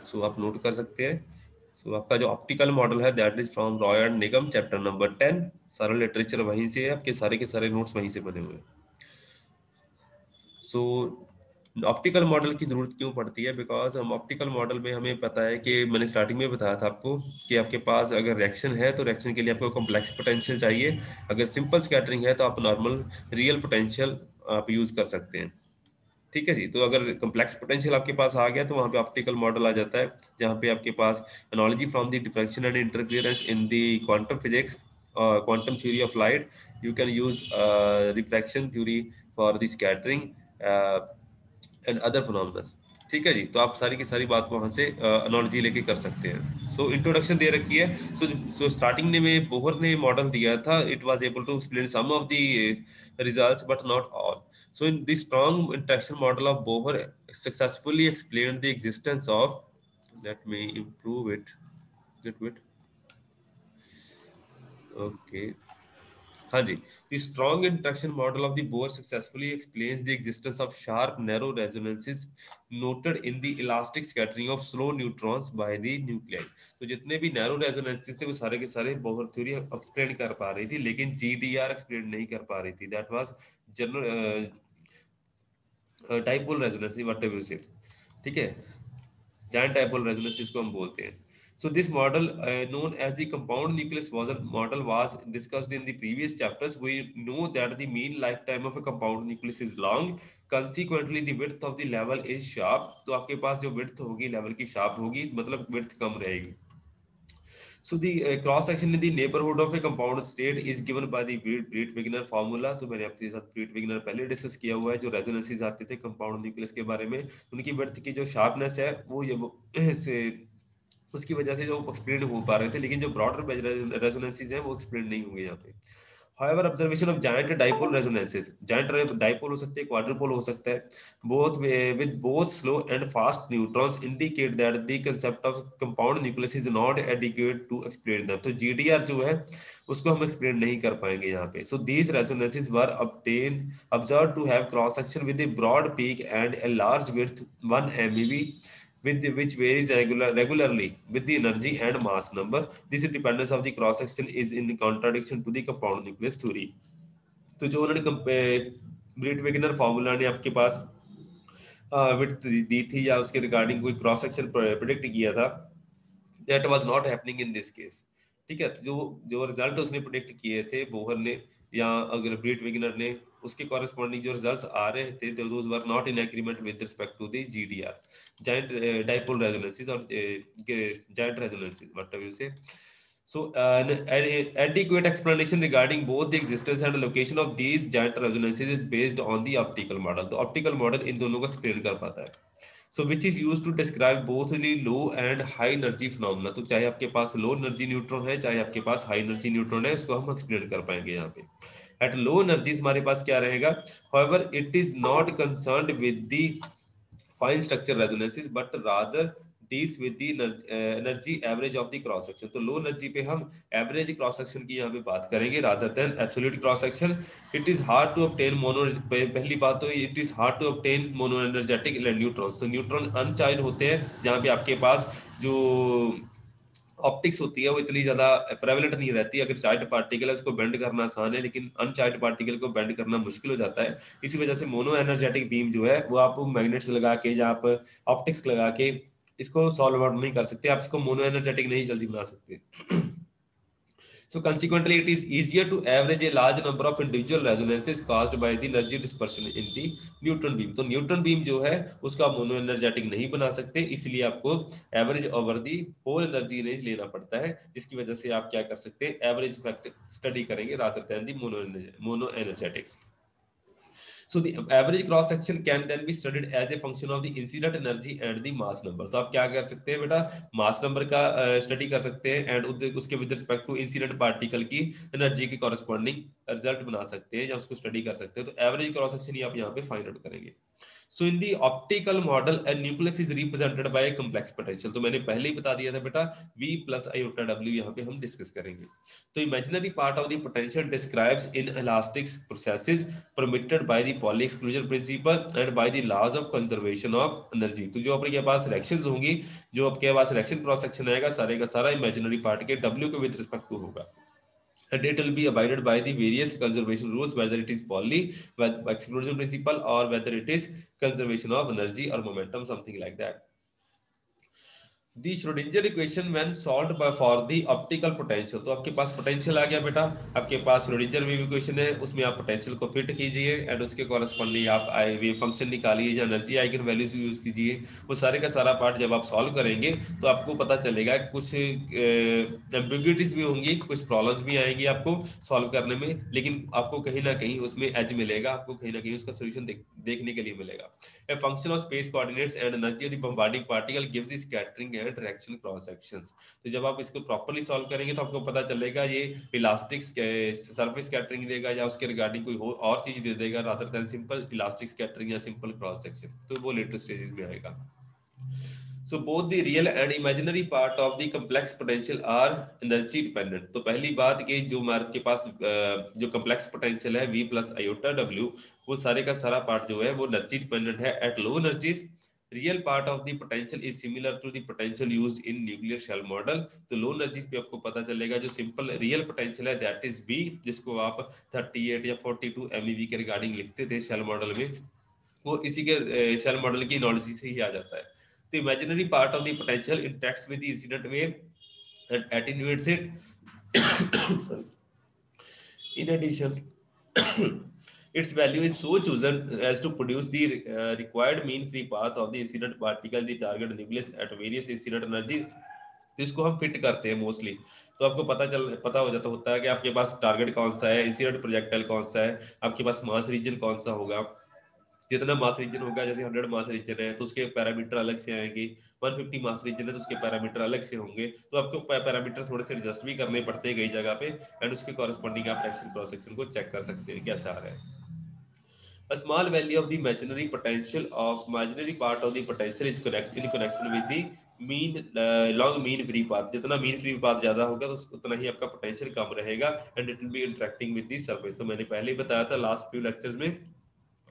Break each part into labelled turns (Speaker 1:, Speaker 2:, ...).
Speaker 1: सो आप नोट कर सकते हैं। सो आपका जो ऑप्टिकल मॉडल है that is from Roy and Nigam chapter number 10। सारा लिटरेचर वहीं से है, आपके सारे के सारे नोट्स वहीं से बने हुए हैं। सो ऑप्टिकल मॉडल की जरूरत क्यों पड़ती है? बिकॉज हम ऑप्टिकल मॉडल में हमें पता है कि मैंने स्टार्टिंग में बताया था आपको कि आपके पास अगर रिएक्शन है तो रिएक्शन के लिए आपको कॉम्प्लेक्स पोटेंशियल चाहिए। अगर सिंपल स्कैटरिंग है तो आप नॉर्मल रियल पोटेंशियल आप यूज कर सकते हैं। ठीक है जी। तो अगर कॉम्प्लेक्स पोटेंशियल आपके पास आ गया तो वहां पे ऑप्टिकल मॉडल आ जाता है, जहां पे आपके पास analogy from the diffraction and interference in the quantum physics, quantum theory of light, you can use refraction theory for the scattering and other phenomena. ठीक है जी। तो आप सारी की सारी बात वहां से एनालॉजी लेके कर सकते हैं। सो इंट्रोडक्शन दे रखी है। सो स्टार्टिंग में बोहर ने मॉडल दिया था, it was able to explain some of the results but not all. So in the strong interaction model of Bohr successfully explained the existence of, let me improve it little bit. Okay. हाँ जी। The strong interaction model of the Bohr successfully explains the existence of sharp narrow resonances noted in the elastic scattering of slow neutrons by the nuclei। तो जितने भी narrow रेजोनेंसेस थे वो सारे के सारे Bohr theory explain कर पा रही थी, लेकिन जीडीआर एक्सप्लेन नहीं कर पा रही थी। That was general dipole resonance, what ever you से। ठीक है, giant dipole resonance जिसको हम बोलते हैं। So this model known as the compound nucleus Boson model was discussed in the previous chapters. We know that the mean lifetime of a compound nucleus is long. Consequently, the width of the level is sharp. तो आपके पास जो width होगी level की sharp होगी, मतलब width कम रहेगी। So the cross section in the neighborhood of a compound state is given by the Bredt-Wigner formula। तो मैंने आपके साथ Bredt-Wigner पहले डिस्कस किया हुआ है। जो रेजोनेंसेस आते थे कंपाउंड न्यूक्लियस के बारे में, उनकी विड्थ की जो शार्पनेस है वो से उसकी वजह से जो एक्सप्लेन हो पा रहे थे, लेकिन जो ब्रॉडर रेजोनेंसेस हैं वो एक्सप्लेन नहीं होंगे यहाँ पे। However, observation of giant dipole resonances, giant dipole हो सकते हैं, quadrupole हो सकता है, both with both slow and fast neutrons indicate that the concept of compound nucleus is not adequate to explain them। तो GDR जो है उसको हम explain नहीं कर पाएंगे यहाँ पे। So these resonances were observed to have cross section with a broad peak and a large width 1 MeV which varies regularly with the energy and mass number. This dependence of the cross section is in contradiction to the compound nucleus theory। तो जो उन्होंने Breach Wegener formula ने आपके पास width दी थी या उसके regarding कोई cross section predict किया था, that was not happening in this case. ठीक है, तो जो जो रिजल्ट उसने प्रेडिक्ट किए थे बोहर ने या अगर ब्रीट वेगनर ने, उसके कॉरेस्पॉन्डिंग जो रिजल्ट्स आ रहे थे those were not in agreement with respect to the GDR, giant dipole resonances और giant resonances whatever you say. So, an adequate explanation regarding both the existence and location of these giant resonances is based on the optical model। तो optical model इन दोनों को explain कर पाता है। So which is used to describe both the low and high energy phenomena। तो चाहे आपके पास low energy neutron है, चाहे आपके पास high energy न्यूट्रॉन है, उसको हम explain कर पाएंगे यहाँ पे। At low energies हमारे पास क्या रहेगा? However, it is not concerned with the fine structure resonances but rather deals with the energy average of the cross section। तो लो एनर्जी पे हम एवरेज क्रॉस सेक्शन की यहाँ पे बात करेंगे rather than absolute cross section। It is hard to obtain mono, पहली बात तो it is hard to obtain mono energetic neutrons. तो न्यूट्रॉन अनचार्ज होते हैं, जहाँ पे आपके पास जो ऑप्टिक्स होती है वो इतनी ज्यादा प्रेवलेंट नहीं रहती। अगर चार्ज पार्टिकल है उसको बेंड करना आसान है, लेकिन अनचार्ज पार्टिकल को बेंड करना मुश्किल हो जाता है। इसी वजह से मोनो एनर्जेटिक बीम जो है वो आप मैग्नेट्स लगा के या आप ऑप्टिक्स लगा के इसको सॉल्व आउट नहीं कर सकते, आप इसको मोनो एनर्जेटिक नहीं जल्दी बना सकते। So consequently, it is easier to average a large number of individual resonances caused by the energy dispersion in the neutron beam। तो न्यूट्रॉन बीम जो है उसका मोनो एनर्जेटिक नहीं बना सकते, इसलिए आपको average over the whole energy range लेना पड़ता है, जिसकी वजह से आप क्या कर सकते हैं, एवरेज इफेक्ट स्टडी करेंगे rather than the mono energetics. So the average cross section can then be studied as a function of the incident energy and the mass number। तो आप क्या कर सकते हैं बेटा, मास नंबर का स्टडी कर सकते हैं एंड उसके with respect to incident particle की एनर्जी के कॉरेस्पॉन्डिंग रिजल्ट बना सकते हैं या उसको स्टडी कर सकते हैं। तो एवरेज क्रॉस सेक्शन ही आप यहाँ पे फाइंड आउट करेंगे। So in the optical model a nucleus is represented by complex potential. तो मैंने पहले ही बता दिया था बेटा, V प्लस आयोटा W यहाँ पे हम डिस्कस करेंगे। तो imaginary part of the potential describes inelastic processes permitted by the Pauli exclusion principle and by the laws of conservation of energy. तो जो आपके पास रिएक्शंस होंगी, जो आपके पास रिएक्शन क्रॉस सेक्शन आएगा, सारे का सारा इमेजिनरी पार्ट के W के विद रिस्पेक्ट टू होगा, and it will be abided by the various conservation rules, whether it is Pauli exclusion principle or whether it is conservation of energy or momentum, something like that. The Schrodinger equation when solved by for the optical potential. तो आपके पास potential आ गया बेटा, आपके पास Schrödinger wave equation है, उसमें आप potential को fit कीजिए एंड उसके कॉरेस्पॉन्डिंग आप वेव फंक्शन निकालिए या एनर्जी आइगन वैल्यूज यूज कीजिए। वो सारे का सारा पार्ट जब आप सॉल्व करेंगे तो आपको पता चलेगा कुछ एम्बिग्यूटीज भी होंगी, कुछ प्रॉब्लम्स भी आएंगी आपको सॉल्व करने में, लेकिन आपको कहीं ना कहीं उसमें एज मिलेगा, आपको कहीं ना कहीं उसका सोल्यूशन देखने के लिए मिलेगा। A function of space coordinates and energy of the bombarding particle gives the scattering and direction cross sections। तो जब आप इसको प्रॉपर्ली सॉल्व करेंगे तो आपको पता चलेगा ये इलास्टिक सरफेस स्कैटरिंग देगा या उसके रिगार्डिंग कोई और चीज दे देगा rather than simple elastic scattering या सिंपल क्रॉस सेक्शन। तो वो लेटर स्टेजेस में आएगा। So both the real and imaginary part of the complex potential are energy dependent। तो पहली बात कि जो आपके पास जो complex potential है V plus iota W, वो सारे का सारा पार्ट जो है वो एनर्जी डिपेंडेंट है at low energies. Real part of the potential is similar to the potential used in nuclear shell model. तो लो एनर्जीज पे आपको पता चलेगा जो सिंपल रियल पोटेंशियल है दैट इज V, जिसको आप 38 या 42 MeV के रिगार्डिंग लिखते थे शेल मॉडल में, वो इसी के शेल मॉडल की एनालॉजी से ही आ जाता है। The imaginary part of the potential interacts with the incident wave and attenuates it। Sorry. In addition, its value is so chosen as to produce the required mean free path of the incident particle, the target nucleus at various incident energies। तो इसको हम fit करते हैं mostly. तो आपको पता हो जाता होता है कि आपके पास टारगेट कौन सा है, इंसिडेंट प्रोजेक्टाइल कौन सा है, आपके पास मास रीजन कौन सा होगा। जितना मास रीजन होगा, जैसे 100 मास रीजन है तो उसके पैरामीटर अलग से आएंगे, 150 मास रीजन है तो उसके पैरामीटर अलग से होंगे। तो आपको पैरामीटर थोड़े से एडजस्ट भी करने पड़ते हैं कई जगह पे, एंड उसके कॉरेस्पॉन्डिंग आप रिएक्शन क्रॉस सेक्शन को चेक कर सकते हैं कैसा आ रहा है। A small value of the imaginary potential of imaginary part of the potential is correct in connection with the mean long mean free path। जितना mean free path ज्यादा होगा तो उतना ही आपका पोटेंशियल कम रहेगा and it will B interacting with the surface. तो मैंने पहले ही बताया था लास्ट फ्यू लेक्चर्स में,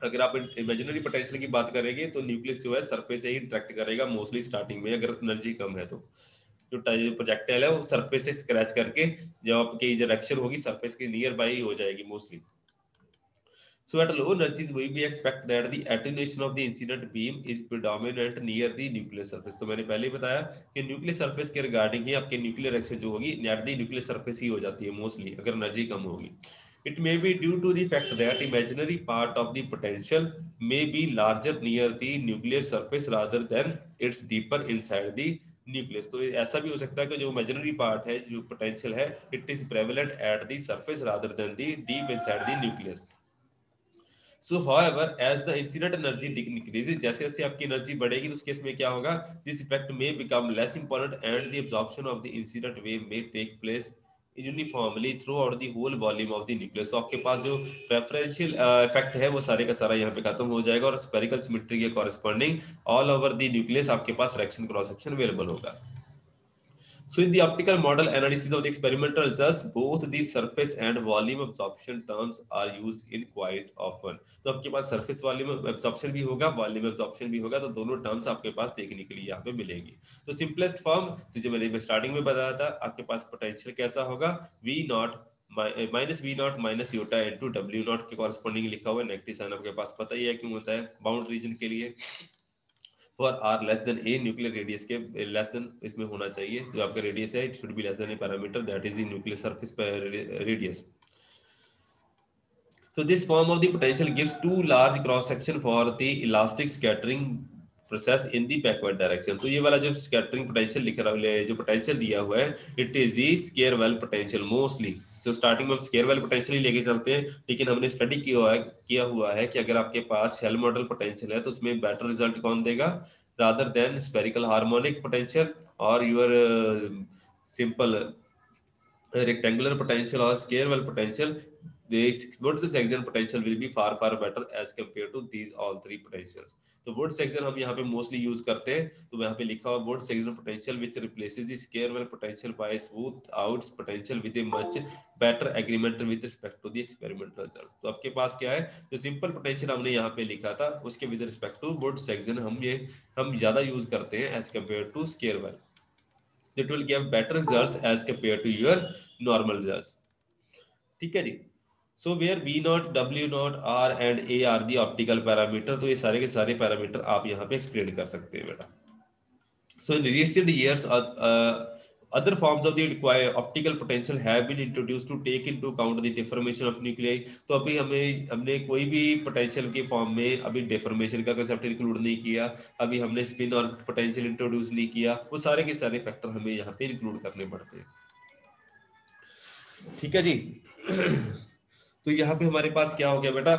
Speaker 1: अगर आप इमेजिनरी पोटेंशियल की बात करेंगे तो न्यूक्लियस जो है सरफेस से ही इंटरेक्ट करेगा मोस्टली स्टार्टिंग में, अगर एनर्जी कम है तो। जो प्रोजेक्टाइल है वो सरफेस से स्क्रैच करके जब आपकी डायरेक्शन होगी सरफेस के नियर बाई हो जाएगी mostly. So at low energies, we expect that the attenuation of the incident beam is predominant near the nuclear surface। तो मैंने पहले ही बताया कि न्यूक्लियर सरफेस के रिगार्डिंग ही आपके न्यूक्लियर रिएक्शन जो होगी नेट दी न्यूक्लियर सरफेस ही हो जाती है मोस्टली, अगर एनर्जी कम होगी। It may be due to the fact that imaginary part of the potential may be larger near the nuclear surface rather than it's deeper inside the nucleus. तो ऐसा भी हो सकता है कि जो इमेजिनरी पार्ट है, जो पोटेंशियल है, it is prevalent at the surface rather than the deep inside the nucleus. So however, as the incident energy decreases, जैसे जैसे आपकी एनर्जी बढ़ेगी तो उस केस में क्या होगा, this effect may become less important and the absorption of the incident wave may take place uniformly throughout the whole volume of the nucleus। तो आपके पास जो प्रेफरेंशियल इफेक्ट है वो सारे का सारा यहाँ पे खत्म हो जाएगा और स्फेरिकल सिमेट्री के corresponding all over the nucleus आपके पास रिएक्शन क्रॉस सेक्शन अवेलेबल होगा। So in the optical model analysis of the experimental results, both the surface and volume absorption terms are used in quite often। तो आपके पास surface volume absorption भी होगा, volume absorption भी होगा, तो दोनों terms आपके पास देखने के लिए यहाँ पे मिलेंगी। तो simplest form तो जो मैंने स्टार्टिंग में बताया था, आपके पास potential कैसा होगा, V naught minus V naught minus iota into W naught के कॉरेस्पॉन्डिंग लिखा हुआ है। नेगेटिव साइन आपके पास पता ही है क्यों होता है, बाउंड रीजन के लिए। For R less than A, nuclear radius के लेस देन इसमें होना चाहिए, जो आपका रेडियस है it should be less than A parameter that is the nuclear surface radius. So this form of the potential gives too large cross section for the elastic scattering process in the backward direction। तो ये वाला जो scattering potential लिख रहा है, जो potential दिया हुआ है, it is the square well potential mostly। तो स्टार्टिंग में हम स्केयर वेल पोटेंशियल ही लेके चलते हैं, लेकिन हमने स्टडी किया हुआ है कि अगर आपके पास शेल मॉडल पोटेंशियल है तो उसमें बेटर रिजल्ट कौन देगा, rather than spherical harmonic potential और यूर सिंपल रेक्टेंगुलर पोटेंशियल और square well potential. the Wood's section potential will be far better as compared to these all three potentials. तो Wood's section हम यहाँ पे mostly use करते हैं, तो यहाँ पे लिखा हुआ Wood's section potential which replaces the Scairwell potential by smooth out potential with a much better agreement with respect to the experimental results. तो आपके पास क्या है, जो simple potential हमने यहाँ पे लिखा था उसके with respect to Wood's section हम ज़्यादा use करते हैं as compared to Scairwell. That will give better results as compared to your normal results. ठीक है जी. So where V naught W naught R and a are the optical parameter, तो ये सारे के सारे पैरामीटर आप यहाँ पे एक्सप्लेन कर सकते हैं बेटा. So in recent years, other forms of the optical potential have been introduced to take into account the deformation of nuclei. तो अभी हमने कोई भी पोटेंशियल के फॉर्म में अभी डेफॉर्मेशन का कंसेप्ट इंक्लूड नहीं किया, अभी हमने स्पिन ऑर्बिट पोटेंशियल इंट्रोड्यूस नहीं किया, वो सारे के सारे फैक्टर हमें यहाँ पे इंक्लूड करने पड़ते हैं. ठीक है जी. तो यहाँ पे हमारे पास क्या हो गया बेटा,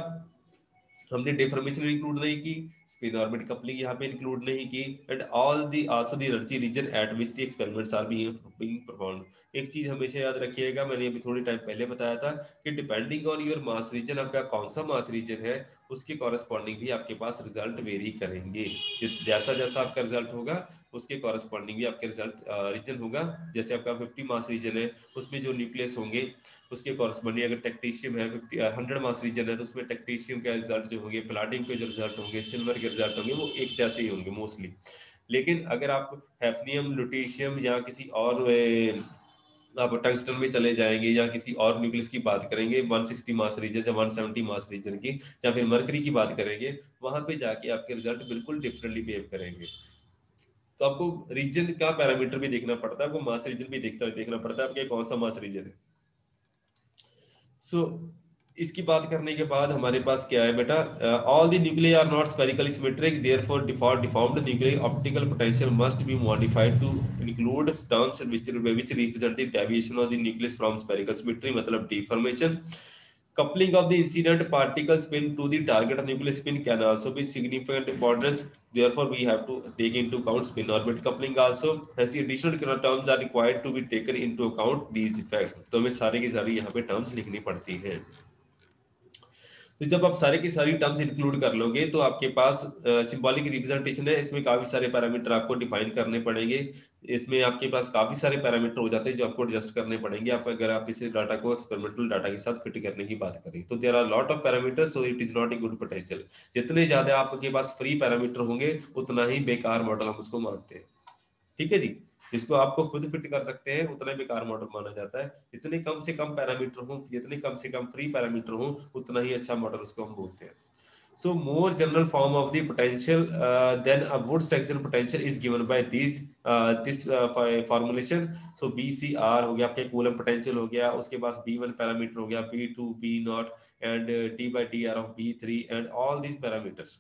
Speaker 1: हमने डेफॉर्मेशन इंक्लूड नहीं की, स्पिन ऑर्बिट कपलिंग यहाँ पे इंक्लूड नहीं की, and all the also the energy region at which the experiments are being performed. एक चीज हमेशा याद रखिएगा, मैंने अभी थोड़ी टाइम पहले बताया था कि depending on your mass region, आपका कौन सा मास रीजन है उसके कॉरेस्पॉन्डिंग भी आपके पास रिजल्ट वेरी करेंगे. जैसा जैसा आपका रिजल्ट होगा उसके कॉरेस्पॉन्डिंग भी आपके रिजल्ट रीजन होगा. जैसे आपका 50 मास रीजन है उसमें जो न्यूक्लियस होंगे उसके कॉरेस्पॉन्डिंग, अगर टेक्टीशियम है 100 मास रीजन है तो उसमें टेक्टीशियम के रिजल्ट जो होंगे, प्लाटिनम के जो रिजल्ट होंगे, सिल्वर के रिजल्ट होंगे, वो एक जैसे ही होंगे मोस्टली. लेकिन अगर आप हैफनियम, लुटीशियम या किसी और आप टंगस्टन में चले जाएंगे या किसी और न्यूक्लियस की बात करेंगे 160 मास रीजन या 170 मास रीजन की, या फिर मरकरी की बात करेंगे, वहां पे जाके आपके रिजल्ट बिल्कुल डिफरेंटली बिहेव करेंगे. तो आपको रीजन का पैरामीटर भी देखना पड़ता है, आपको मास रीजन भी देखना पड़ता है आपके कौन सा मास रीजन है. सो इसकी बात करने के बाद हमारे पास क्या है बेटा, all the nuclei are not spherically symmetric, therefore deformed nuclei optical potential must be modified to include terms which represent the deviation of the nucleus from spherical symmetry, मतलब deformation. Coupling of the incident particle spin to the target nucleus spin can also be significant importance. Therefore, we have to take into account spin orbit coupling also. As the additional terms are required to be taken into account these effects. तो हमें सारे की सारी यहाँ पे terms लिखनी पड़ती हैं. तो जब आप सारे की सारी टर्म्स इंक्लूड कर लोगे तो आपके पास सिंबॉलिक रिप्रेजेंटेशन है, इसमें काफी सारे पैरामीटर आपको डिफाइन करने पड़ेंगे. इसमें आपके पास काफी सारे पैरामीटर हो जाते हैं जो आपको एडजस्ट करने पड़ेंगे आप अगर आप इस डाटा को एक्सपेरिमेंटल डाटा के साथ फिट करने की बात करें. तो there are lot of parameters, so it is not a good potential. जितने ज्यादा आपके पास फ्री पैरामीटर होंगे उतना ही बेकार मॉडल हम उसको मानते हैं. ठीक है जी. जिसको आपको खुद फिट कर सकते हैं उतना बेकार मॉडल माना जाता है. जितने कम से कम पैरामीटर हो, जितने कम से कम फ्री पैरामीटर हो, उतना ही अच्छा मॉडल उसको हम बोलते हैं. So more general form of the potential than a Wood section potential is given by this formulation. So VCR हो गया आपका कूलम पोटेंशियल हो गया, उसके पास B1 पैरामीटर हो गया, B2, B0 and T/dr of B3 and all these parameters.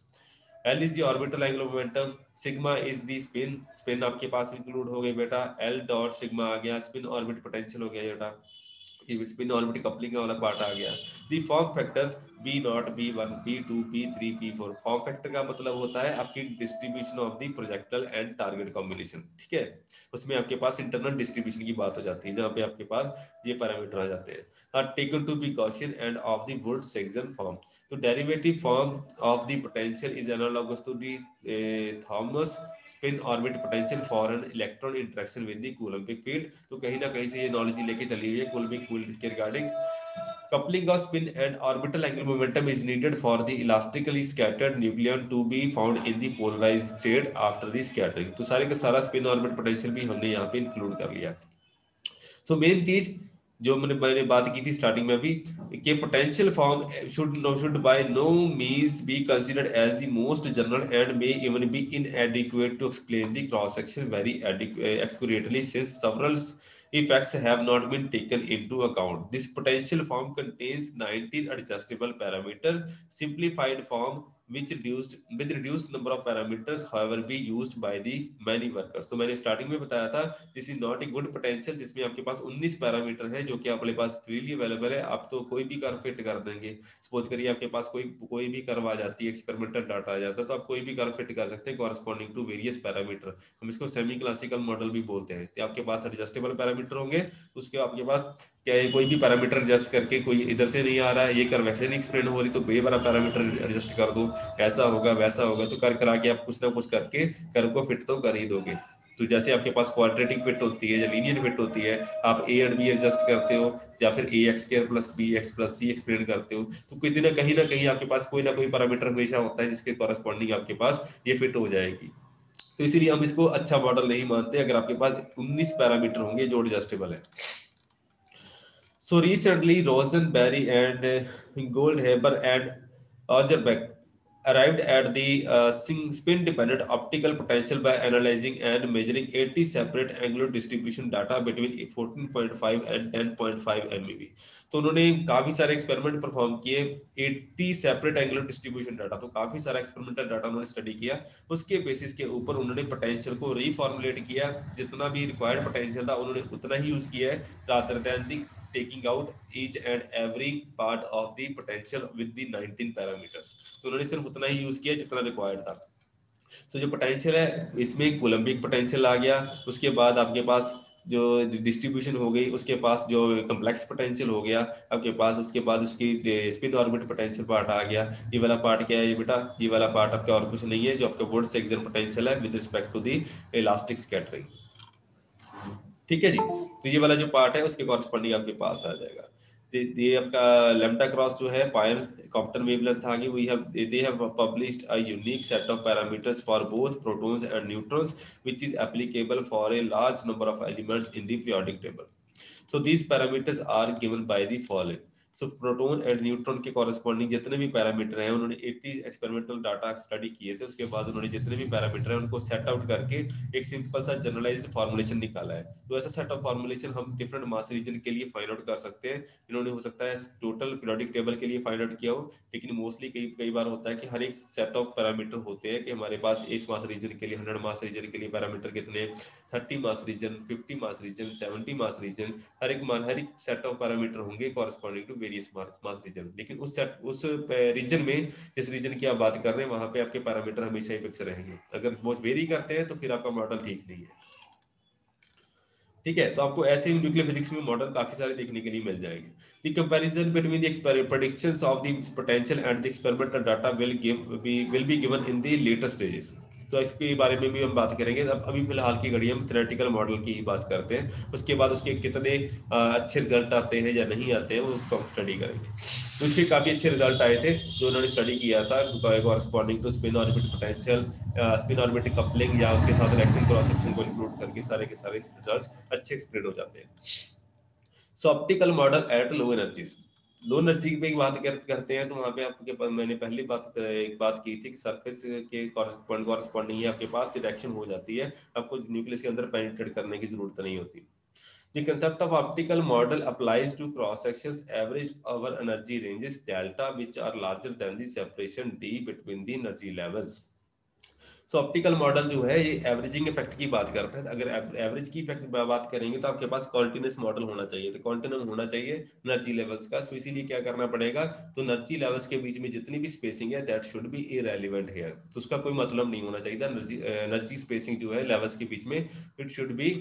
Speaker 1: L is the orbital angular momentum, sigma is the spin आपके पास include हो गए बेटा, L डॉट सिग्मा आ गया, स्पिन ऑर्बिट पोटेंशियल हो गया बेटा, ये स्पिन ऑर्बिट कपलिंग वाला पार्ट आ गया. The form factors B0, B1, B2, B3, B4. Form factor का मतलब होता है आपकी distribution of the projectile and target combination. ठीक है, उसमें आपके पास इंटरनल डिस्ट्रीब्यूशन की बात हो जाती है जहां पे आपके पास ये पैरामीटर आ जाते हैं. Taken to be Gaussian and of the Woods Saxon form. तो derivative form of the potential is analogous to the Thomas spin orbit potential for an electron interaction with the Coulombic field. तो कहीं ना कहीं से ये knowledge लेके चलिए Coulombic field के regarding. Coupling of spin and orbital angular momentum is needed for the elastically scattered nucleon to be found in the polarized state after the scattering. तो सारे का सारा spin orbit potential भी हमने यहाँ पे इंक्लूड कर लिया. So मेन चीज जो मैंने बात की थी स्टार्टिंग में अभी कि potential form should by no means be considered as the most general and may even be inadequate to explain the cross section very accurately since several effects have not been taken into account. This potential form contains 19 adjustable parameters. Simplified form which reduced with reduced number of parameters however be used by the many workers। तो मैंने starting में बताया था this is not a good potential, जिसमें आपके पास 19 parameter है जो कि आपके पास फ्रीली अवेलेबल है। आप तो कोई भी कर्व फिट कर देंगे। सपोज करिए आपके पास कोई भी कर्व आ जाती है, एक्सपेरिमेंटल डाटा आ जाता है, तो आप कोई भी कर्व फिट कर सकते हैं कॉरस्पॉन्डिंग टू वेरियस पैरामीटर। हम इसको सेमी क्लासिकल मॉडल भी बोलते हैं। तो आपके पास एडजस्टेबल पैरामीटर होंगे, उसके आपके पास क्या है, कोई भी पैरामीटर एडजस्ट करके, कोई इधर से नहीं आ रहा है, ये कर्व वैसे नहीं एक्सप्लेन हो रही तो ये वाला पैरामीटर एडजस्ट कर दो, ऐसा होगा वैसा होगा, तो कर करा के आप कुछ ना कुछ करके कर्व को फिट तो कर ही दोगे। तो जैसे आपके पास क्वाड्रेटिक फिट होती है या लीनियर फिट होती है, आप ए एंड बी एडजस्ट करते हो या फिर a x square plus b x plus c explain करते हो, तो किसी ना कहीं आपके पास कोई ना कोई पैरामीटर हमेशा होता है जिसके कॉरेस्पॉन्डिंग आपके पास ये फिट हो जाएगी। तो इसीलिए हम इसको अच्छा मॉडल नहीं मानते अगर आपके पास 19 पैरामीटर होंगे जो एडजस्टेबल है। So recently, Rosenberry and Goldhaber and Auerbach arrived at the spin-dependent optical potential by analyzing and measuring 80 separate angular distribution data between 14.5 and 10.5 MeV। तो उन्होंने काफी सारे एक्सपेरिमेंट परफॉर्म किए, 80 सेपरेट एंगुलर डिस्ट्रीब्यूशन डाटा, तो काफी सारा experimental data उन्होंने study किया। उसके बेसिस के ऊपर उन्होंने पोटेंशियल को रीफॉर्मुलेट किया, जितना भी रिक्वायर्ड पोटेंशियल था उन्होंने उतना ही यूज किया है, rather than the taking out each and every part of the potential with the 19 parameters। तो उन्होंने सिर्फ उतना ही यूज किया जितना रिक्वायर्ड था। तो जो पोटेंशियल है इसमें कूलम्बिक पोटेंशियल आ गया, उसके बाद आपके पास जो डिस्ट्रीब्यूशन हो गई, उसके पास जो कम्प्लेक्स पोटेंशियल हो गया आपके पास, उसके बाद उसकी स्पिन ऑर्बिट पोटेंशियल पार्ट आ गया। ये वाला पार्ट क्या है ये बेटा, ये वाला पार्ट आपका और कुछ नहीं है, जो आपका वुड सेक्शन पोटेंशियल है with respect to the elastic scattering. ठीक है जी, तो ये वाला जो पार्ट है उसके कॉरस्पॉन्डिंग आपके पास आ जाएगा। ये आपका लैम्डा क्रॉस जो है पायर कॉप्टर वेवलेंथ आ गई, we have they have published a unique set of parameters for both protons and neutrons which is applicable for a large number of elements in the periodic table. So these parameters are given by the following. So proton and neutron के corresponding जितने भी parameter हैं, उन्होंने 80 experimental data study किए थे, उसके बाद उन्होंने जितने भी पैरामीटर हैं उनको सेट आउट करके एक सिंपल सा जनरलाइज्ड फॉर्मुलेशन निकाला है। तो ऐसा सेट ऑफ फॉर्मुलेशन हम डिफरेंट मास रीजन के लिए फाइंड आउट कर सकते हैं। इन्होंने हो सकता है टोटल पीरियोडिक टेबल के लिए फाइंड आउट किया हो, लेकिन मोस्टली कई कई बार होता है कि हर एक सेट ऑफ पैरामीटर होते हैं कि हमारे पास इस मास रीजन के लिए 100 मास रीजन के लिए पैरामीटर कितने, 30 mass region, 50 mass region, 70 mass region, हर एक सेट ऑफ पैरामीटर होंगे corresponding to various mass region. लेकिन उस रीजन में, जिस रीजन की आप बात कर रहे हैं, वहां पे आपके पैरामीटर हमेशा ही फिक्स रहेंगे। अगर वो वेरी करते हैं तो फिर आपका मॉडल ठीक नहीं है। ठीक है, तो आपको ऐसे ही न्यूक्लियर फिजिक्स में मॉडल काफी सारे देखने के लिए मिल जाएंगे। The comparison between the predictions of the potential and the experimental data will be given in the later stages. तो इसके बारे में भी हम बात करेंगे। अब अभी फिलहाल की घड़ी हम थ्योरेटिकल मॉडल की ही बात करते हैं, उसके बाद उसके कितने अच्छे रिजल्ट आते हैं या नहीं आते हैं वो उसको हम स्टडी करेंगे। तो इसके काफी अच्छे रिजल्ट आए थे जो उन्होंने स्टडी किया था corresponding to spin orbit potential, spin orbit coupling या उसके साथ रिएक्शन क्रॉस सेक्शन को इंक्लूड करके सारे के सारे रिजल्ट्स अच्छे स्प्रेड हो जाते हैं। So optical model at low energies, low energy पे बात करते हैं तो वहां पे आपके मैंने पहली एक बात की थी कि सरफेस के कॉरस्पॉन्डिंग ही आपके पास रिएक्शन हो जाती है, आपको न्यूक्लियस के अंदर पेनिट्रेट करने की जरूरत नहीं होती। The concept of optical model applies to cross sections averaged over energy ranges delta which are larger than the separation d between the energy levels। So optical model जो है ये एवरेजिंग इफेक्ट की बात करता है। अगर एवरेज की effect बात करेंगे तो आपके पास कॉन्टिन्यूस मॉडल होना चाहिए, तो कॉन्टिन्यूम होना चाहिए एनर्जी लेवल्स का। सो इसीलिए क्या करना पड़ेगा, तो एनर्जी लेवल्स के बीच में जितनी भी स्पेसिंग है that should be irrelevant here, तो उसका कोई मतलब नहीं होना चाहिए। एनर्जी स्पेसिंग जो है लेवल्स के बीच में इट शुड बी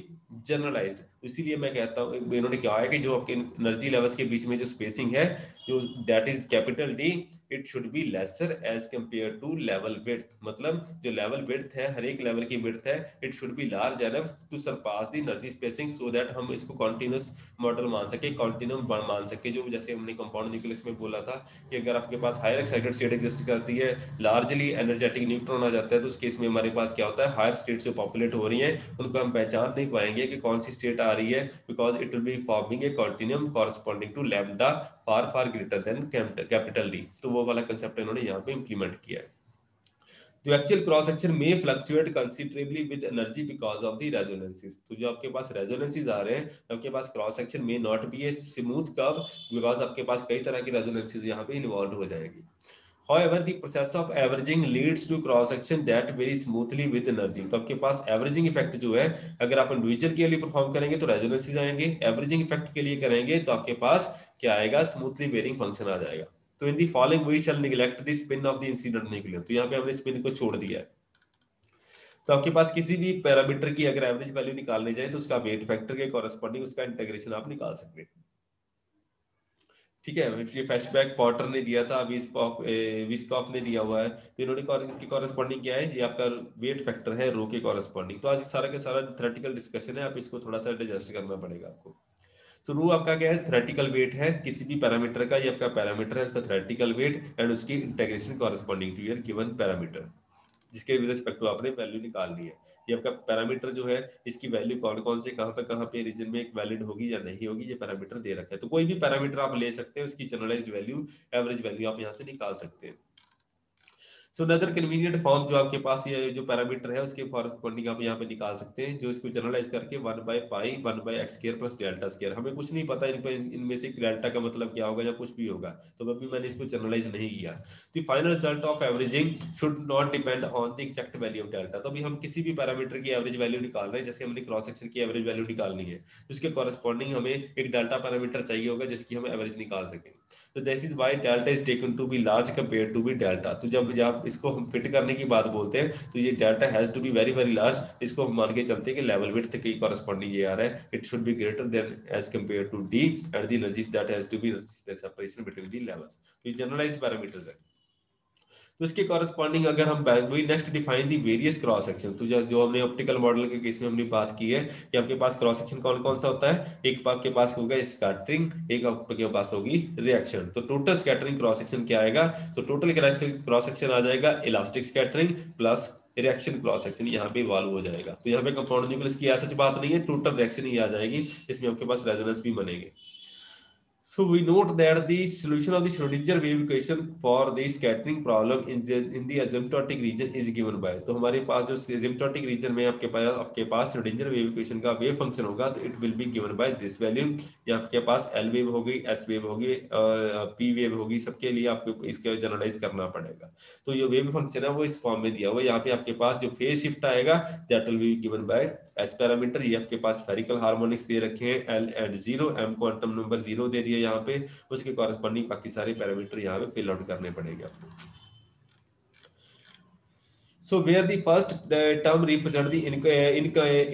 Speaker 1: जनरलाइज्ड। तो इसीलिए मैं कहता हूँ, इन्होंने क्या है कि जो आपके एनर्जी लेवल्स के बीच में जो स्पेसिंग है जो that is capital D, it should be lesser as compare to level width. मतलब जो लेवल विड्थ है, हर एक लेवल की विड्थ है, it should be large enough to surpass the energy spacing, so that हम इसको कॉन्टिन्यूस मॉडल मान सके, कॉन्टिन्यूम मान सके। जो जैसे हमने कंपाउंड न्यूक्लियस में बोला था कि अगर आपके पास हायर एक्साइटेड स्टेट एग्जिस्ट करती है, लार्जली एनर्जेटिक न्यूट्रॉन आ जाता है, तो उस केस में हमारे पास क्या होता है, हायर स्टेट जो पॉपुलेट हो रही है उनको हम पहचान नहीं पाएंगे कि कौन सी स्टेट आ रही है, because it will be forming a continuum corresponding to lambda far far greater than capital D. तो वो वाला कंसेप्ट इन्होंने यहाँ पे इंप्लीमेंट किया है। तो एक्चुअल क्रॉस सेक्शन में fluctuate considerably with energy because of the resonances. तो जो आपके पास रेजोनेंसेस आ रहे हैं, तो आपके पास क्रॉस सेक्शन में not be a smooth curve, because आपके पास कई तरह की रेजोनेंसेस यहाँ पे इन्वॉल्व हो जाएगी। However, the process of averaging leads to cross section that very smoothly with energy. तो आपके पास एवरेजिंग इफेक्ट जो है, अगर आप इंडिविजुअल के लिए परफॉर्म करेंगे तो रेजोनेंसेस आएंगे, एवरेजिंग इफेक्ट के लिए करेंगे तो आपके पास क्या आएगा, स्मूथली वेरिंग फंक्शन आ जाएगा। तो in the following we shall neglect the spin of the incident nuclear, तो यहाँ पे हमने स्पिन को छोड़ दिया है। तो आपके पास किसी भी पैरामीटर की अगर एवरेज वैल्यू निकालने जाए तो उसका वेट फैक्टर के कॉरेस्पॉन्डिंग उसका इंटीग्रेशन आप निकाल सकते हैं। ठीक है, ये फैशबैक पॉटर ने दिया था, विस्कॉफ ने दिया हुआ है, तो इन्होंने की कॉरेस्पॉन्डिंग क्या है, ये आपका वेट फैक्टर है रो के कॉरेस्पॉन्डिंग। तो आज सारा का सारा थ्योरेटिकल डिस्कशन है, आप इसको थोड़ा सा डाइजेस्ट करना पड़ेगा आपको। सो रो आपका क्या है, थ्योरेटिकल वेट है किसी भी पैरामीटर का, ये आपका पैरामीटर है, उसका थ्योरेटिकल वेट एंड उसकी integration corresponding to your given parameter, जिसके विद रिस्पेक्ट टू आपने वैल्यू निकालनी है। ये आपका पैरामीटर जो है, इसकी वैल्यू कौन कौन से कहाँ पे रीजन में एक वैलिड होगी या नहीं होगी, ये पैरामीटर दे रखा है। तो कोई भी पैरामीटर आप ले सकते हैं, उसकी जनरलाइज्ड वैल्यू, एवरेज वैल्यू आप यहाँ से निकाल सकते हैं। सो अनदर कन्वीनियंट फॉर्म जो आपके पास ये जो पैरामीटर है उसके कॉरेस्पॉन्डिंग आप यहाँ पे निकाल सकते हैं, जो इसको जनरलाइज करके 1/π x² + डेल्टा²। हमें कुछ नहीं पता इनमें से डेल्टा का मतलब क्या होगा या कुछ भी होगा, तो अभी मैंने इसको जनरलाइज नहीं किया। The final result of averaging should not depend on the exact value of delta. तो अभी हम किसी भी पैरामीटर की एवरेज वैल्यू निकाल रहे हैं, जैसे हमने क्रॉस सेक्शन की एवरेज वैल्यू निकालनी है, तो उसके कॉरेस्पॉन्डिंग हमें एक डेल्टा पैरामीटर चाहिए होगा जिसकी हम एवरेज निकाल सकें। तो this is why delta is taken to be large compare to be delta. तो जब इसको हम फिट करने की बात बोलते हैं, तो ये delta has to be very very large, इसको हम मान के चलते हैं कि लेवल विड्थ के कॉरेस्पॉन्डिंग ये आ रहा है, it should be greater than as compare to D and the energy that has to be separation between the levels. तो ये जनरलाइज्ड पैरामीटर्स है। तो इसके कॉरेस्पॉन्डिंग अगर हम वही next define the various cross section, तो जो हमने ऑप्टिकल मॉडल के केस में हमने बात की है कि आपके पास क्रॉस सेक्शन कौन कौन सा होता है, एक आपके पास होगा स्कैटरिंग, एक आपके पास होगी रिएक्शन। तो टोटल स्कैटरिंग क्रॉस सेक्शन क्या आएगा, तो टोटल क्रॉस सेक्शन आ जाएगा elastic scattering plus reaction cross section, यहाँ पे इवॉल्व हो जाएगा। तो यहाँ पे कंपाउंड न्यूक्लियस की ऐसी बात नहीं है, टोटल रिएक्शन ही आ जाएगी, इसमें आपके पास रेजोनेंस भी बनेंगे। So we note that the solution of the Schrodinger wave equation for the scattering problem in the asymptotic region is given by, तो हमारे पास जो asymptotic region में आपके पास Schrodinger wave equation का wave function होगा, तो it will be given by this value। ये आपके पास L wave हो गई, S wave होगी और P wave होगी, सबके लिए आपको इसके जनरलाइज करना पड़ेगा। तो ये wave function है वो इस फॉर्म में दिया हुआ है। यहाँ पे आपके पास जो फेज शिफ्ट आएगा that will be given by S parameter, ये आपके पास स्फेरिकल हार्मोनिक्स दे रखे हैं L at 0, M quantum number 0 दे दिया यहाँ पे, उसके कॉरेस्पॉन्डिंग बाकी सारे पैरामीटर यहाँ पे फिल आउट करने पड़ेंगे आपको। So where the first term represent the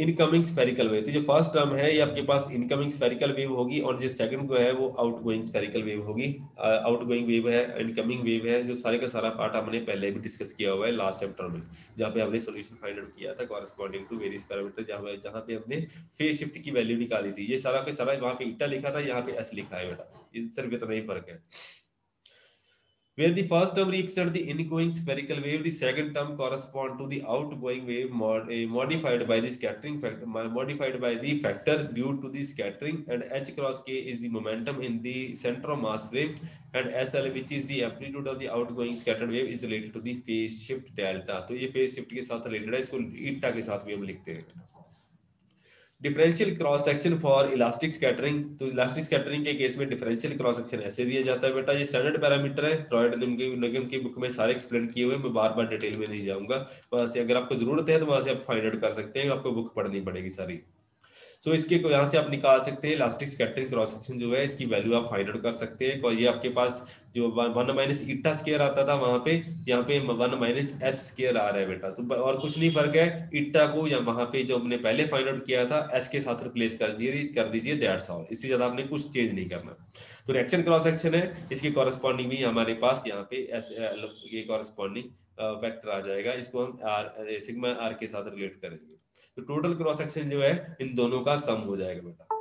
Speaker 1: incoming spherical wave, तो जो फर्स्ट टर्म है ये आपके पास इनकमिंग स्फेरिकल वेव होगी, और जो सेकंड को है वो आउटगोइंग स्फेरिकल वेव होगी। आउटगोइंग वेव है, इनकमिंग वेव है, जो सारे का सारा पार्ट हमने पहले भी डिस्कस किया हुआ है लास्ट चैप्टर में, जहाँ पे हमने सॉल्यूशन फाइंड आउट किया था कॉरेस्पॉन्डिंग टू वेरियस पैरामीटर, जहाँ पे हमने फेज शिफ्ट की वैल्यू निकाली थी। ये सारा का सारा वहाँ पे ईटा लिखा था, यहाँ पे एस लिखा है बेटा, इस सिर्फ इतना ही फर्क है। Where the first term represents the ingoing spherical wave, the second term correspond to the outgoing wave modified by the scattering factor, modified by the factor due to the scattering, and h cross k is the momentum in the center of mass wave, and SL, which is the amplitude of the outgoing scattered wave, is related to the phase shift delta। तो ये phase shift के साथ related है, इसको ईटा के साथ भी हम लिखते हैं। Differential cross section for elastic scattering, तो इलास्टिक स्कैटरिंग के केस में डिफरेंशियल क्रॉस सेक्शन ऐसे दिया जाता है बेटा, ये स्टैंडर्ड पैरामीटर है, ट्रॉयड निगम की बुक में सारे एक्सप्लेन किए हुए, मैं बार बार डिटेल में नहीं जाऊंगा, वहां से अगर आपको जरूरत है तो वहां से आप फाइंड आउट कर सकते हैं, आपको बुक पढ़नी पड़ेगी सारी। सो इसके यहाँ से आप निकाल सकते हैं इलास्टिक स्कैटरिंग क्रॉस सेक्शन जो है, इसकी वैल्यू आप फाइंड आउट कर सकते हैं। और ये आपके पास जो 1 माइनस ईटा स्क्वायर आता था वहां पे, यहाँ पे 1 माइनस एस स्क्वायर आ रहा है बेटा, तो और कुछ नहीं फर्क है, ईटा को या वहां पे जो हमने पहले फाइंड आउट किया था एस के साथ रिप्लेस कर दीजिए, दैट्स ऑल, इससे ज्यादा आपने कुछ चेंज नहीं करना। तो रिएक्शन क्रॉस सेक्शन है, इसके कॉरेस्पॉन्डिंग भी हमारे पास यहाँ पे एस ये कॉरेस्पॉन्डिंग वेक्टर आ जाएगा, इसको हम आर सिग्मा आर के साथ रिलेट करेंगे। तो टोटल क्रॉस सेक्शन जो है इन दोनों का सम हो जाएगा बेटा।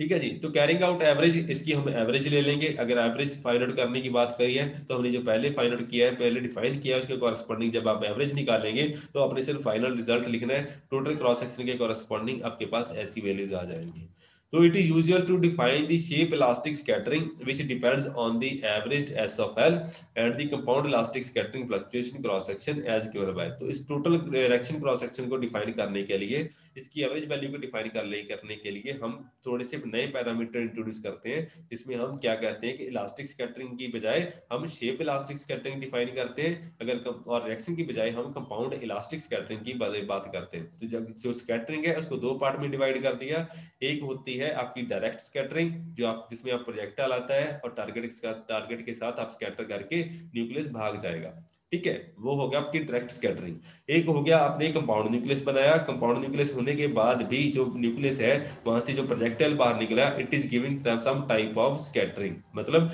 Speaker 1: ठीक है जी, तो कैरिंग आउट एवरेज, इसकी हम एवरेज ले लेंगे। अगर एवरेज फाइंड आउट करने की बात करी है तो हमने जो पहले फाइंड आउट किया है, पहले डिफाइन किया है, उसके कॉरेस्पॉन्डिंग जब आप एवरेज निकालेंगे तो आपने सिर्फ फाइनल रिजल्ट लिखना है, टोटल क्रॉस सेक्शन के कॉरेस्पॉन्डिंग आपके पास ऐसी वैल्यूज आ जाएंगी। So it is usual to define the shape elastic scattering, which depends on the averaged S of L and the compound elastic scattering fluctuation cross section as given by. तो इस total reaction cross section को define करने के लिए, इसकी average value को define करने के लिए हम थोड़े से नए पैरामीटर इंट्रोड्यूस करते हैं, जिसमें हम क्या कहते हैं कि इलास्टिक स्कैटरिंग की बजाय हम शेप इलास्टिक स्कैटरिंग डिफाइन करते हैं, और रिएक्शन की बजाय हम कंपाउंड इलास्टिक स्कैटरिंग की बात करते हैं। तो जब जो स्कैटरिंग है उसको दो पार्ट में डिवाइड कर दिया। एक होती है आपकी डायरेक्ट स्कैटरिंग, जो आप जिसमें आप प्रोजेक्टाइल आता है और टारगेट के साथ आप स्कैटर करके न्यूक्लियस भाग जाएगा, ठीक है, वो हो गया आपकी डायरेक्ट स्कैटरिंग। एक हो गया आपने कंपाउंड न्यूक्लियस बनाया, कंपाउंड न्यूक्लियस होने के बाद भी जो न्यूक्लियस है वहां से जो प्रोजेक्टाइल बाहर निकला, it is giving some type of scattering, मतलब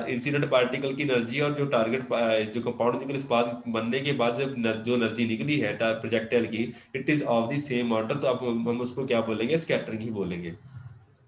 Speaker 1: इंसिडेंट पार्टिकल की एनर्जी और जो टारगेट जो कंपाउंड न्यूक्लियस बाद बनने के बाद जो एनर्जी निकली है प्रोजेक्टाइल की, it is of the same order, तो आप हम उसको क्या बोलेंगे, स्कैटरिंग ही बोलेंगे।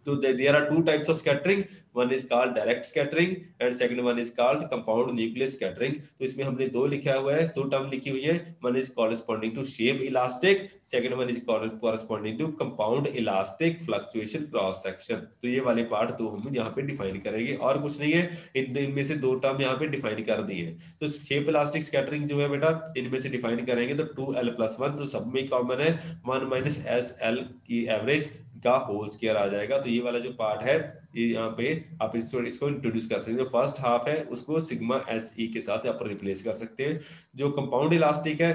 Speaker 1: So there are two types of scattering. One is called direct scattering and second one is called compound nucleus scattering. तो इसमें हमने दो लिखा हुआ है, दो टर्म लिखी हुई है। One is corresponding to shape elastic, second one is corresponding to compound elastic fluctuation cross section. तो ये वाले पार्ट तो हम यहाँ पे डिफाइन करेंगे और कुछ नहीं है, इनमें से दो टर्म यहाँ पे डिफाइन कर दिए हैं। तो शेप इलास्टिक स्कैटरिंग जो है बेटा, इनमें से डिफाइन करेंगे तो 2l+1, तो सब में कॉमन है 1 - SL की एवरेज का होल स्क्वायर आ जाएगा। तो ये वाला जो पार्ट है, ये यहाँ पे आप इसको इंट्रोड्यूस कर सकते हैं। जो फर्स्ट हाफ है उसको सिग्मा SE के साथ यहाँ पर रिप्लेस कर सकते हैं। जो कंपाउंड इलास्टिक है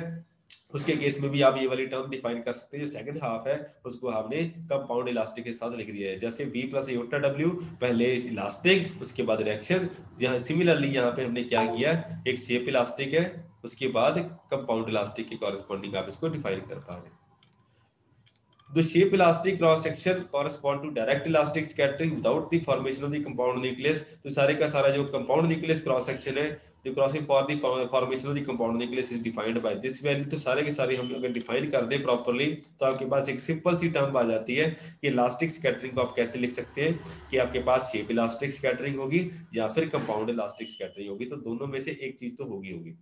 Speaker 1: उसके केस में भी आप ये वाली टर्म डिफाइन कर सकते हैं। जो सेकंड हाफ है उसको हमने कंपाउंड इलास्टिक के साथ लिख दिया है, जैसे V + आयोटा W, पहले इलास्टिक उसके बाद रिएक्शन। यहाँ सिमिलरली यहाँ पे हमने क्या किया, एक शेप इलास्टिक है उसके बाद कंपाउंड इलास्टिक के कॉरेस्पॉन्डिंग आप इसको डिफाइन कर पा रहे हैं। The shape elastic cross section correspond to direct elastic scattering without the formation of the compound nucleus. तो सारे का सारा जो compound nucleus cross section है, the crossing for the formation of the compound nucleus is defined by this value. तो सारे के सारे हम अगर डिफाइन कर दें प्रॉपरली तो आपके पास एक सिंपल सी टर्म आ जाती है कि इलास्टिक स्कैटरिंग को आप कैसे लिख सकते हैं कि आपके पास शेप इलास्टिक स्कैटरिंग होगी या फिर कंपाउंड इलास्टिक स्कैटरिंग होगी, तो दोनों में से एक चीज तो होगी।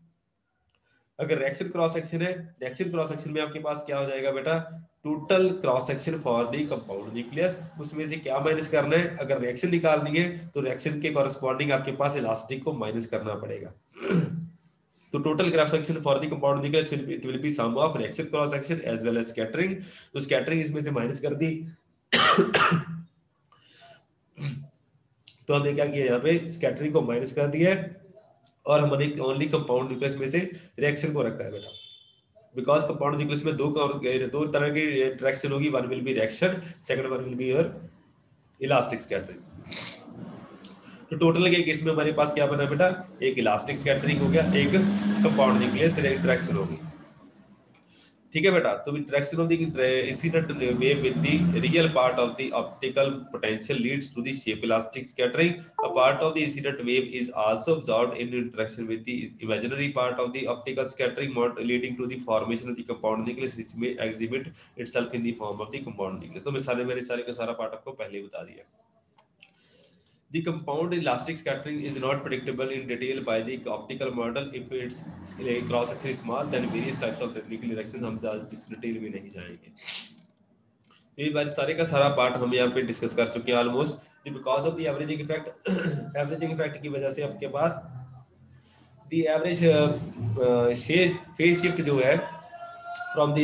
Speaker 1: अगर रिएक्शन क्रॉस सेक्शन है, रिएक्शन क्रॉस सेक्शन में आपके पास क्या हो जाएगा बेटा, total cross section for the compound nucleus, उसमें से क्या माइनस करना है, अगर रिएक्शन निकालनी है तो रिएक्शन के कॉरेस्पॉन्डिंग आपके पास इलास्टिक को माइनस करना पड़ेगा। तो total cross section for the compound nucleus it will be sum of reaction cross section as well as scattering. तो स्कैटरिंग इसमें से माइनस कर दी। तो हमने क्या किया, यहाँ पे स्कैटरिंग को माइनस कर दिया है और हमने ओनली कंपाउंड न्यूक्लियस में से रिएक्शन को रखा है बेटा, बिकॉज कंपाउंड न्यूक्लियस में दो तरह की रिएक्शन होगी, one will be reaction, second one will be your elastic scattering. तो टोटल के केस में हमारे पास क्या बना बेटा, एक इलास्टिक स्कैटरिंग हो गया, एक कंपाउंड न्यूक्लियस इंटरेक्शन होगी, ठीक है बेटा। तो interaction of the incident wave with the real part of the optical potential leads to the shape elastic scattering. A part of the incident wave is also absorbed in interaction with the imaginary part of the optical scattering leading to the formation of the compound nucleus which may exhibit itself in the form of the compound nucleus. तो मैंने सारे का सारा part आपको पहले ही बता दिया। The compound elastic scattering is not predictable in detail by the optical model. If its cross section is small, then various types of technical reactions हम इस डिटेल में नहीं जाएंगे। ये बार सारे का सारा पार्ट हम यहाँ पे डिस्कस कर चुके हैं almost. Because of the averaging effect, averaging effect की वजह से आपके पास द एवरेज फेज शिफ्ट जो है from the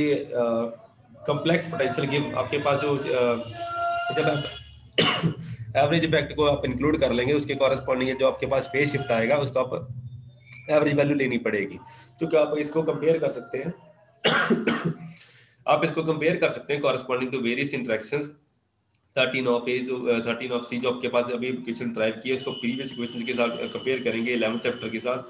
Speaker 1: complex potential give, आपके पास जो जब आप एवरेज इफेक्ट को आप इंक्लूड कर लेंगे उसके कॉरेस्पॉन्डिंग जो आपके पास फेज शिफ्ट आएगा उसको आप एवरेज वैल्यू लेनी पड़ेगी। तो क्या आप इसको कंपेयर कर सकते हैं आप इसको कंपेयर कर सकते हैं corresponding to various interactions 13 of a जो 13 ऑफ सी जो आपके पास अभी इक्वेशन ड्राइव किया उसको प्रीवियस इक्वेशन के साथ कंपेयर करेंगे 11th चैप्टर के साथ,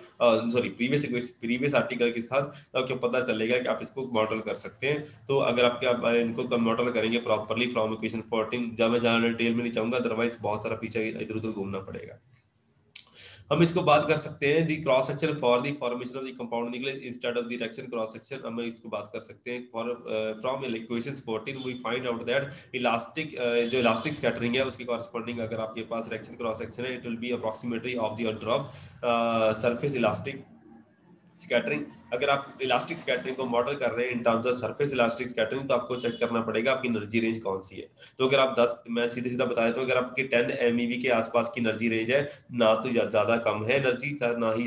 Speaker 1: सॉरी प्रीवियस आर्टिकल के साथ, तो आपको पता चलेगा कि आप इसको मॉडल कर सकते हैं। तो अगर आपके इनको मॉडल करेंगे प्रॉपर्ली फ्रॉम इक्वेशन 14, जब मैं ज़्यादा डिटेल में नहीं चाहूँगा, अदरवाइज बहुत सारा पीछे इधर उधर घूमना पड़ेगा। हम इसको बात कर सकते हैं the cross section for the formation of the compound nucleus instead of the reaction cross section. हम इसको बात कर सकते हैं for from equation 14 we find out that elastic जो इलास्टिक स्कैटरिंग है उसके कॉरेस्पॉन्डिंग अगर आपके पास रिएक्शन क्रॉस सेक्शन है, it will be approximately of the order of surface elastic scattering अगर आप इलास्टिक स्कैटरिंग को मॉडल कर रहे हैं in terms of surface elastic scattering, तो आपको चेक करना पड़ेगा आपकी एनर्जी रेंज कौन सी है। तो अगर आप 10, मैं सीधे सीधा बता देता हूँ, अगर आपकी 10 MeV के आसपास की एनर्जी रेंज है, ना तो ज्यादा कम है एनर्जी, ना ही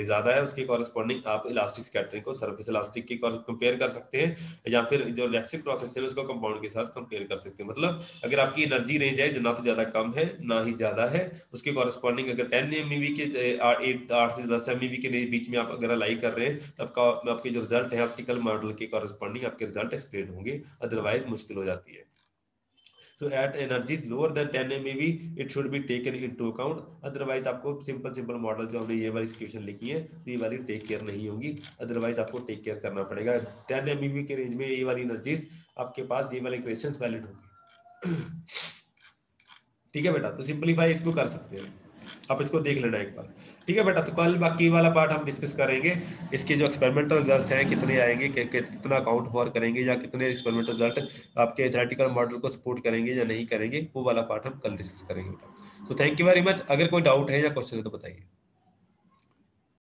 Speaker 1: ज्यादा है, उसके कॉरेस्पॉन्डिंग आप इलास्टिक स्कैटरिंग को सरफेस इलास्टिक के कंपेयर कर सकते हैं, या फिर जो रिएक्शन क्रॉस सेक्शन है उसको कंपाउंड के साथ कंपेयर कर सकते हैं। मतलब अगर आपकी एनर्जी रेंज है ना तो ज्यादा कम है ना ही ज्यादा है, उसके कॉरेस्पॉन्डिंग अगर 10 MeV के 8 से 10 MeV के बीच में आप अगर अलाई कर रहे हैं, तो आपके जो रिजल्ट है ऑप्टिकल मॉडल के कॉरेस्पॉन्डिंग आपके रिजल्ट एक्सप्लेन होंगे, अदरवाइज मुश्किल हो जाती है। So at energies lower than 10 MeV, it should be taken into account. Otherwise आपको सिंपल मॉडल जो हमने ये वाली इक्वेशन लिखी है, तो ये वाली टेक केयर नहीं होगी, अदरवाइज आपको टेक केयर करना पड़ेगा। 10 MeV के रेंज में ये वाली एनर्जीज आपके पास ये वाले इक्वेशंस वैलिड होंगी। ठीक है बेटा, तो सिंपलीफाई इसको कर सकते हैं, आप इसको देख लेना एक बार। ठीक है बेटा, तो कल बाकी वाला पार्ट हम डिस्कस करेंगे, इसके जो एक्सपेरिमेंटल रिजल्ट्स हैं कितने आएंगे, कितना काउंट फॉर करेंगे, या कितने एक्सपेरिमेंटल रिजल्ट आपके थ्योरेटिकल मॉडल को सपोर्ट करेंगे या नहीं करेंगे, वो वाला पार्ट हम कल डिस्कस करेंगे बेटा। तो थैंक यू वेरी मच। अगर कोई डाउट है या क्वेश्चन है तो बताइए।